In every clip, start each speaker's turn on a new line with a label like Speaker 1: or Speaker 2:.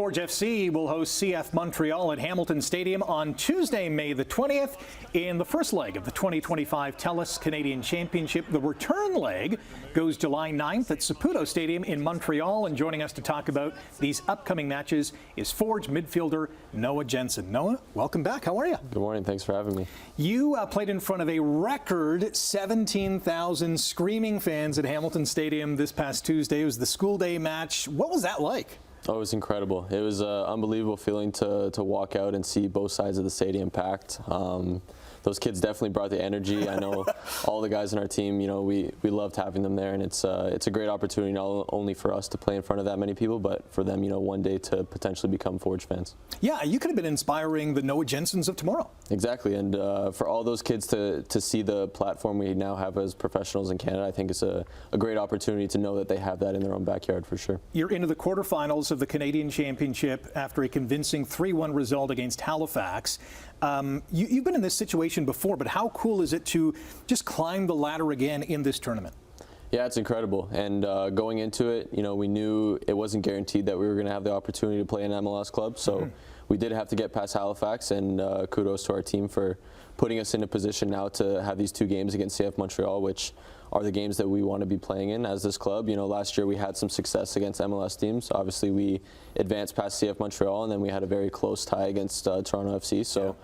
Speaker 1: Forge FC will host CF Montreal at Hamilton Stadium on Tuesday, May the 20th in the first leg of the 2025 Telus Canadian Championship. The return leg goes July 9th at Saputo Stadium in Montreal. And joining us to talk about these upcoming matches is Forge midfielder Noah Jensen. Noah, welcome back. How are you?
Speaker 2: Good morning. Thanks for having me.
Speaker 1: You played in front of a record 17,000 screaming fans at Hamilton Stadium this past Tuesday. It was the school day match. What was that like?
Speaker 2: Oh, it was incredible. It was an unbelievable feeling to walk out and see both sides of the stadium packed. Those kids definitely brought the energy. I know all the guys on our team, you know, we loved having them there, and it's a great opportunity not only for us to play in front of that many people, but for them, you know, one day to potentially become Forge fans. Yeah,
Speaker 1: you could have been inspiring the Noah Jensens of tomorrow.
Speaker 2: Exactly, and for all those kids to see the platform we now have as professionals in Canada, I think it's a great opportunity to know that they have that in their own backyard for sure.
Speaker 1: You're into the quarterfinals of the Canadian Championship after a convincing 3-1 result against Halifax. You've been in this situation before, but how cool is it to just climb the ladder again in this tournament?
Speaker 2: Yeah, it's incredible. And going into it, you know, we knew it wasn't guaranteed that we were going to have the opportunity to play an MLS club. So we did have to get past Halifax, and kudos to our team for putting us in a position now to have these 2 games against CF Montreal, which are the games that we want to be playing in as this club. You know, last year we had some success against MLS teams. Obviously, we advanced past CF Montreal, and then we had a very close tie against Toronto FC. So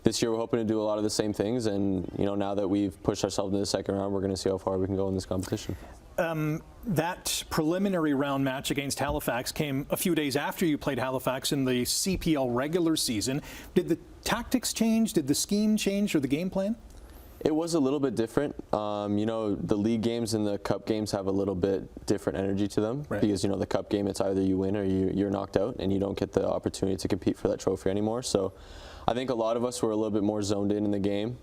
Speaker 2: this year we're hoping to do a lot of the same things, and you know, now that we've pushed ourselves into the second round, we're going to see how far we can go in this competition.
Speaker 1: That preliminary round match against Halifax came a few days after you played Halifax in the CPL regular season. Did the tactics change? Did the scheme change, or the game plan?
Speaker 2: It was a little bit different. You know, the league games and the cup games have a little bit different energy to them, because, you know, the cup game, it's either you win or you're knocked out, and you don't get the opportunity to compete for that trophy anymore. So I think a lot of us were a little bit more zoned in the game.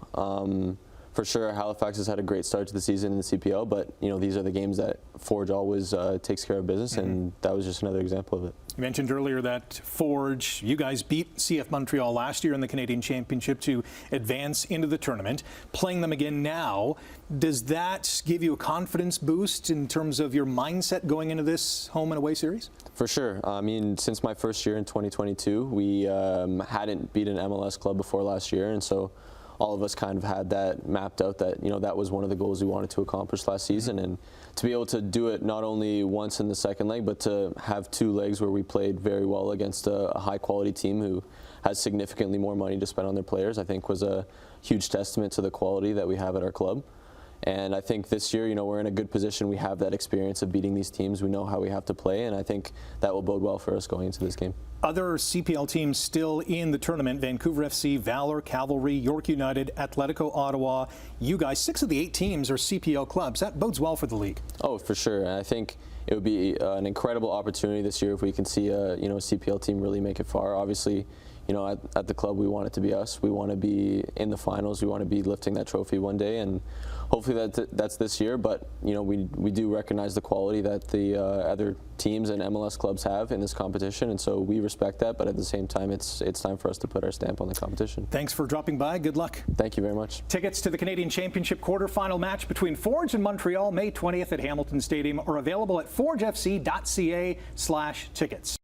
Speaker 2: For sure, Halifax has had a great start to the season in the CPL, but you know, these are the games that Forge always takes care of business, and that was just another example of it.
Speaker 1: You mentioned earlier that Forge, you guys beat CF Montreal last year in the Canadian Championship to advance into the tournament. Playing them again now, does that give you a confidence boost in terms of your mindset going into this home and away series?
Speaker 2: For sure. I mean, since my first year in 2022, we hadn't beat an MLS club before last year, and so all of us kind of had that mapped out, that, you know, that was one of the goals we wanted to accomplish last season. And to be able to do it not only once in the second leg, but to have 2 legs where we played very well against a high quality team who has significantly more money to spend on their players, I think was a huge testament to the quality that we have at our club. And I think this year, you know, we're in a good position. We have that experience of beating these teams. We know how we have to play, and I think that will bode well for us going into this game.
Speaker 1: Other CPL teams still in the tournament: Vancouver FC, Valor, Cavalry, York United, Atletico Ottawa. You guys, 6 of the 8 teams are CPL clubs. That bodes well for the league.
Speaker 2: Oh, for sure. And I think it would be an incredible opportunity this year if we can see a CPL team really make it far. Obviously, you know, at the club, we want it to be us. We want to be in the finals. We want to be lifting that trophy one day, and hopefully that's this year. But you know, we do recognize the quality that the other teams and MLS clubs have in this competition, and so we respect that. But at the same time, it's time for us to put our stamp on the competition.
Speaker 1: Thanks for dropping by. Good luck.
Speaker 2: Thank you very much.
Speaker 1: Tickets to the Canadian Championship quarterfinal match between Forge and Montreal, May 20th at Hamilton Stadium, are available at forgefc.ca/tickets.